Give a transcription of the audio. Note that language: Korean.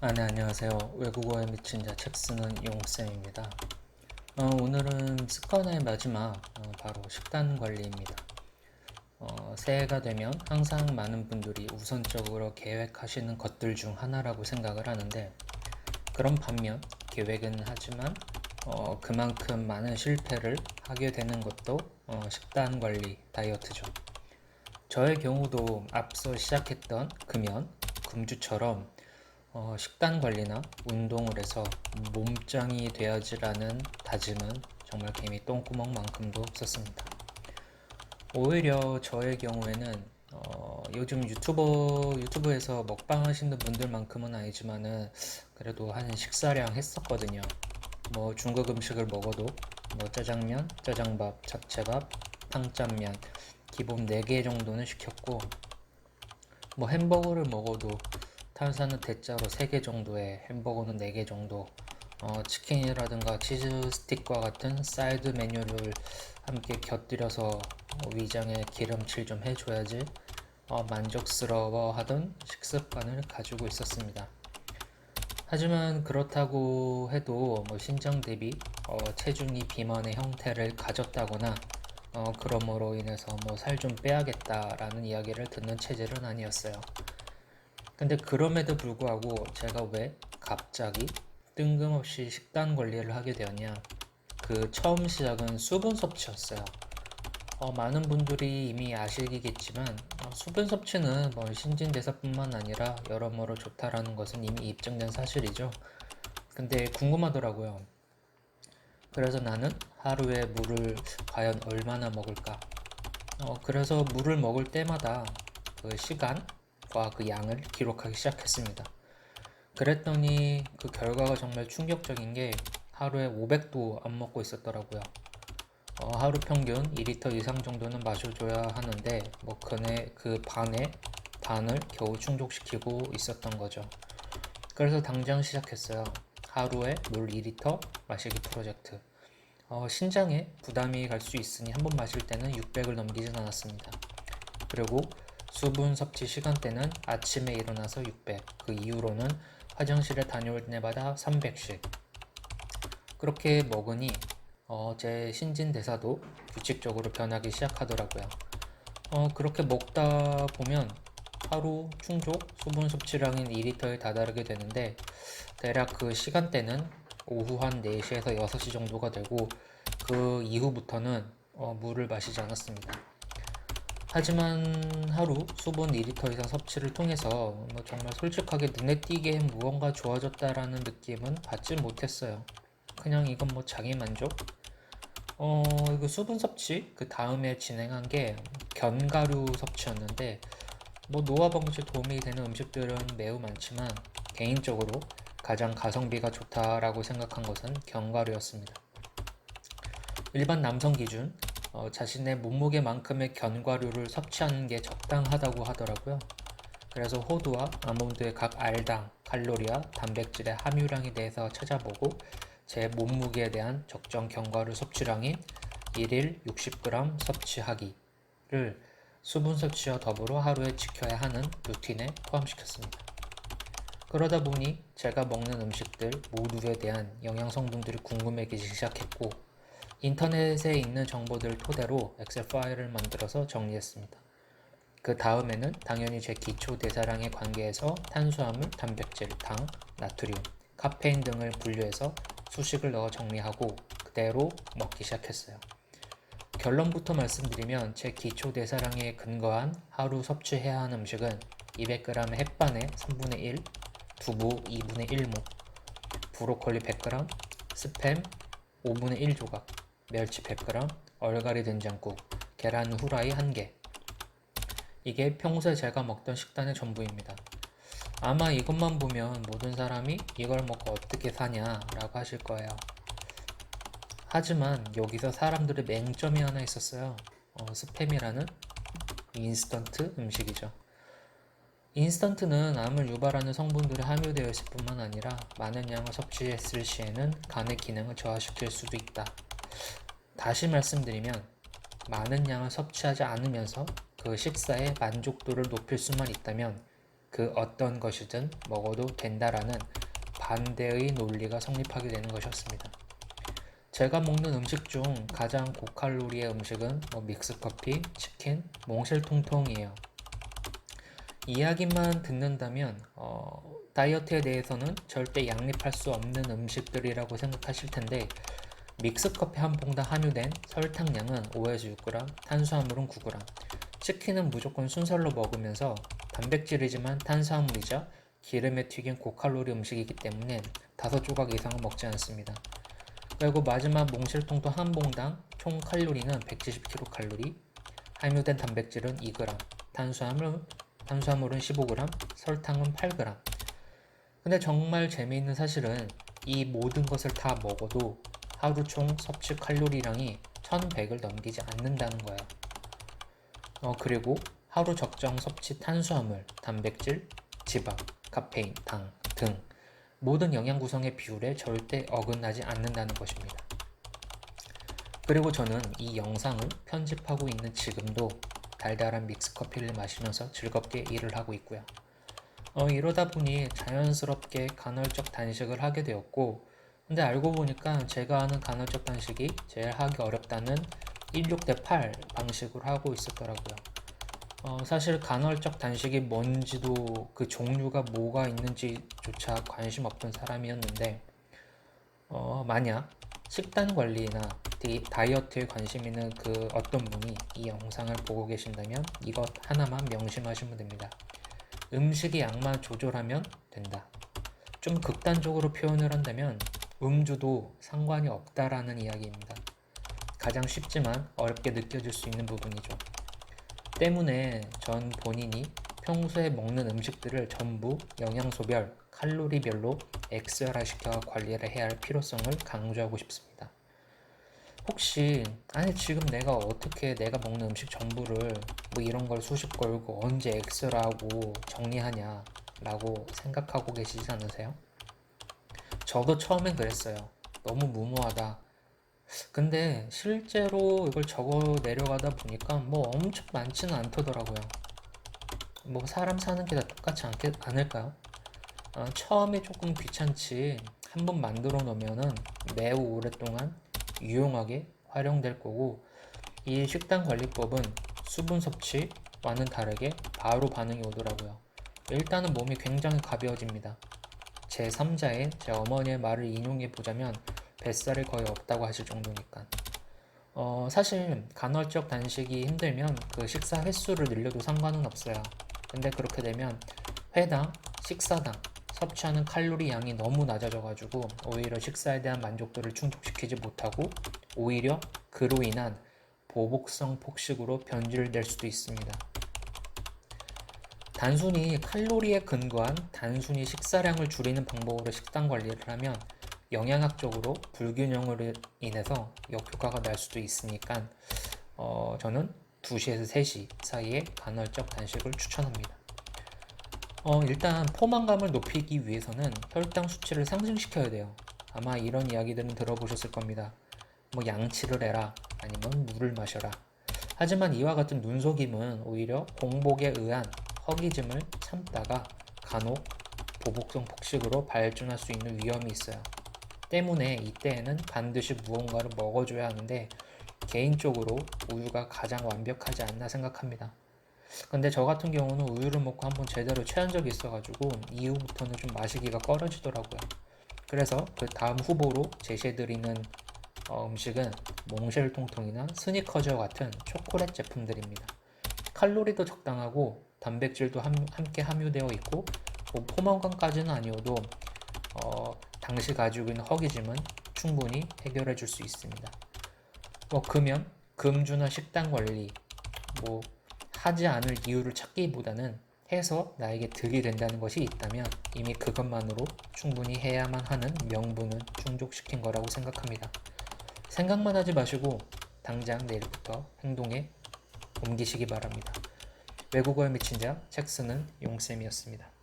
네, 안녕하세요. 외국어에 미친 자 책 쓰는 용쌤입니다. 오늘은 습관의 마지막, 바로 식단 관리입니다. 새해가 되면 항상 많은 분들이 우선적으로 계획하시는 것들 중 하나라고 생각을 하는데, 그런 반면 계획은 하지만 그만큼 많은 실패를 하게 되는 것도 식단 관리, 다이어트죠. 저의 경우도 앞서 시작했던 금주처럼 식단 관리나 운동을 해서 몸짱이 되어지라는 다짐은 정말 개미 똥구멍만큼도 없었습니다. 오히려 저의 경우에는 요즘 유튜브에서 먹방 하시는 분들만큼은 아니지만은 그래도 한 식사량 했었거든요. 뭐 중국 음식을 먹어도 뭐 짜장면, 짜장밥, 잡채밥, 탕짠면 기본 4개 정도는 시켰고, 뭐 햄버거를 먹어도 탄산은 대짜로 3개 정도에 햄버거는 4개 정도, 치킨이라든가 치즈 스틱과 같은 사이드 메뉴를 함께 곁들여서 위장에 기름칠 좀 해줘야지 만족스러워 하던 식습관을 가지고 있었습니다. 하지만 그렇다고 해도 뭐 신장 대비 체중이 비만의 형태를 가졌다거나 그러므로 인해서 뭐 살 좀 빼야겠다라는 이야기를 듣는 체질은 아니었어요. 근데 그럼에도 불구하고 제가 왜 갑자기 뜬금없이 식단 관리를 하게 되었냐? 그 처음 시작은 수분 섭취였어요. 많은 분들이 이미 아시겠지만 수분 섭취는 뭐 신진대사뿐만 아니라 여러모로 좋다라는 것은 이미 입증된 사실이죠. 근데 궁금하더라고요. 그래서 나는 하루에 물을 과연 얼마나 먹을까? 그래서 물을 먹을 때마다 그 시간과 그 양을 기록하기 시작했습니다. 그랬더니 그 결과가 정말 충격적인 게 하루에 500도 안 먹고 있었더라고요. 하루 평균 2리터 이상 정도는 마셔줘야 하는데 뭐 그 반의 반을 겨우 충족시키고 있었던 거죠. 그래서 당장 시작했어요. 하루에 물 2리터 마시기 프로젝트. 신장에 부담이 갈 수 있으니 한 번 마실 때는 600을 넘기진 않았습니다. 그리고 수분 섭취 시간대는 아침에 일어나서 600, 그 이후로는 화장실에 다녀올 때마다 300씩. 그렇게 먹으니 제 신진대사도 규칙적으로 변하기 시작하더라고요. 그렇게 먹다 보면 하루 충족 수분 섭취량인 2리터에 다다르게 되는데, 대략 그 시간대는 오후 한 4시에서 6시 정도가 되고, 그 이후부터는 물을 마시지 않았습니다. 하지만 하루 수분 2리터 이상 섭취를 통해서 뭐 정말 솔직하게 눈에 띄게 무언가 좋아졌다라는 느낌은 받지 못했어요. 그냥 이건 뭐 자기 만족? 이거 수분 섭취 그 다음에 진행한 게 견과류 섭취였는데, 뭐 노화 방지에 도움이 되는 음식들은 매우 많지만 개인적으로 가장 가성비가 좋다라고 생각한 것은 견과류였습니다. 일반 남성 기준 자신의 몸무게만큼의 견과류를 섭취하는 게 적당하다고 하더라고요. 그래서 호두와 아몬드의 각 알당, 칼로리와 단백질의 함유량에 대해서 찾아보고 제 몸무게에 대한 적정 견과류 섭취량인 1일 60g 섭취하기를 수분 섭취와 더불어 하루에 지켜야 하는 루틴에 포함시켰습니다. 그러다 보니 제가 먹는 음식들 모두에 대한 영양 성분들이 궁금해지기 시작했고, 인터넷에 있는 정보들을 토대로 엑셀 파일을 만들어서 정리했습니다. 그 다음에는 당연히 제 기초 대사량에 관계해서 탄수화물, 단백질, 당, 나트륨, 카페인 등을 분류해서 수식을 넣어 정리하고 그대로 먹기 시작했어요. 결론부터 말씀드리면 제 기초 대사량에 근거한 하루 섭취해야 하는 음식은 200g의 햇반에 3분의 1, 두부 2분의 1모, 브로콜리 100g, 스팸 5분의 1 조각, 멸치 100g, 얼갈이 된장국, 계란 후라이 1개. 이게 평소에 제가 먹던 식단의 전부입니다. 아마 이것만 보면 모든 사람이 이걸 먹고 어떻게 사냐라고 하실 거예요. 하지만 여기서 사람들의 맹점이 하나 있었어요. 스팸이라는 인스턴트 음식이죠. 인스턴트는 암을 유발하는 성분들이 함유되어 있을 뿐만 아니라 많은 양을 섭취했을 시에는 간의 기능을 저하시킬 수도 있다. 다시 말씀드리면 많은 양을 섭취하지 않으면서 그 식사의 만족도를 높일 수만 있다면 그 어떤 것이든 먹어도 된다라는 반대의 논리가 성립하게 되는 것이었습니다. 제가 먹는 음식 중 가장 고칼로리의 음식은 믹스커피, 치킨, 몽실통통이에요. 이야기만 듣는다면 다이어트에 대해서는 절대 양립할 수 없는 음식들이라고 생각하실 텐데 믹스커피 한 봉당 함유된 설탕량은 5에서 6g, 탄수화물은 9g. 치킨은 무조건 순살로 먹으면서 단백질이지만 탄수화물이자 기름에 튀긴 고칼로리 음식이기 때문에 5조각 이상은 먹지 않습니다. 그리고 마지막 몽실통통 한 봉당 총 칼로리는 170kcal, 함유된 단백질은 2g, 탄수화물은 15g, 설탕은 8g. 근데 정말 재미있는 사실은 이 모든 것을 다 먹어도 하루 총 섭취 칼로리량이 1100을 넘기지 않는다는 거예요. 그리고 하루 적정 섭취 탄수화물, 단백질, 지방, 카페인, 당 등 모든 영양 구성의 비율에 절대 어긋나지 않는다는 것입니다. 그리고 저는 이 영상을 편집하고 있는 지금도 달달한 믹스커피를 마시면서 즐겁게 일을 하고 있고요. 이러다 보니 자연스럽게 간헐적 단식을 하게 되었고, 근데 알고 보니까 제가 하는 간헐적 단식이 제일 하기 어렵다는 16:8 방식으로 하고 있었더라고요. 사실 간헐적 단식이 뭔지도 그 종류가 뭐가 있는지조차 관심 없던 사람이었는데 만약 식단 관리나 다이어트에 관심 있는 그 어떤 분이 이 영상을 보고 계신다면 이것 하나만 명심하시면 됩니다. 음식의 양만 조절하면 된다. 좀 극단적으로 표현을 한다면 음주도 상관이 없다라는 이야기입니다. 가장 쉽지만 어렵게 느껴질 수 있는 부분이죠. 때문에 전 본인이 평소에 먹는 음식들을 전부 영양소별, 칼로리별로 엑셀화시켜 관리를 해야 할 필요성을 강조하고 싶습니다. 혹시 지금 내가 어떻게 내가 먹는 음식 전부를 이런 걸 수십 걸고 언제 엑셀하고 정리하냐 라고 생각하고 계시지 않으세요? 저도 처음엔 그랬어요. 너무 무모하다. 근데 실제로 이걸 적어 내려가다 보니까 엄청 많지는 않더라고요. 사람 사는 게 다 똑같지 않을까요? 처음에 조금 귀찮지 한번 만들어 놓으면은 매우 오랫동안 유용하게 활용될 거고, 이 식단 관리법은 수분 섭취와는 다르게 바로 반응이 오더라고요. 일단은 몸이 굉장히 가벼워집니다. 제 3자의 제 어머니의 말을 인용해 보자면 뱃살이 거의 없다고 하실 정도니까. 사실 간헐적 단식이 힘들면 그 식사 횟수를 늘려도 상관은 없어요. 근데 그렇게 되면 회당, 식사당 섭취하는 칼로리 양이 너무 낮아져가지고 오히려 식사에 대한 만족도를 충족시키지 못하고 오히려 그로 인한 보복성 폭식으로 변질될 수도 있습니다. 단순히 칼로리에 근거한 단순히 식사량을 줄이는 방법으로 식단 관리를 하면 영양학적으로 불균형으로 인해서 역효과가 날 수도 있으니까 저는 2시에서 3시 사이에 간헐적 단식을 추천합니다. 일단 포만감을 높이기 위해서는 혈당 수치를 상승시켜야 돼요. 아마 이런 이야기들은 들어보셨을 겁니다. 양치를 해라, 아니면 물을 마셔라. 하지만 이와 같은 눈속임은 오히려 공복에 의한 허기짐을 참다가 간혹 보복성 폭식으로 발전할 수 있는 위험이 있어요. 때문에 이때에는 반드시 무언가를 먹어줘야 하는데 개인적으로 우유가 가장 완벽하지 않나 생각합니다. 근데 저 같은 경우는 우유를 먹고 한번 제대로 취한 적이 있어가지고 이후부터는 좀 마시기가 꺼려지더라고요. 그래서 그 다음 후보로 제시해드리는 음식은 몽쉘통통이나 스니커즈와 같은 초콜릿 제품들입니다. 칼로리도 적당하고 단백질도 함께 함유되어 있고 포만감까지는 아니어도 당시 가지고 있는 허기짐은 충분히 해결해 줄 수 있습니다. 금연, 금주나 식단 관리 하지 않을 이유를 찾기보다는 해서 나에게 득이 된다는 것이 있다면 이미 그것만으로 충분히 해야만 하는 명분은 충족시킨 거라고 생각합니다. 생각만 하지 마시고 당장 내일부터 행동에 옮기시기 바랍니다. 외국어에 미친 자, 책 쓰는 용쌤이었습니다.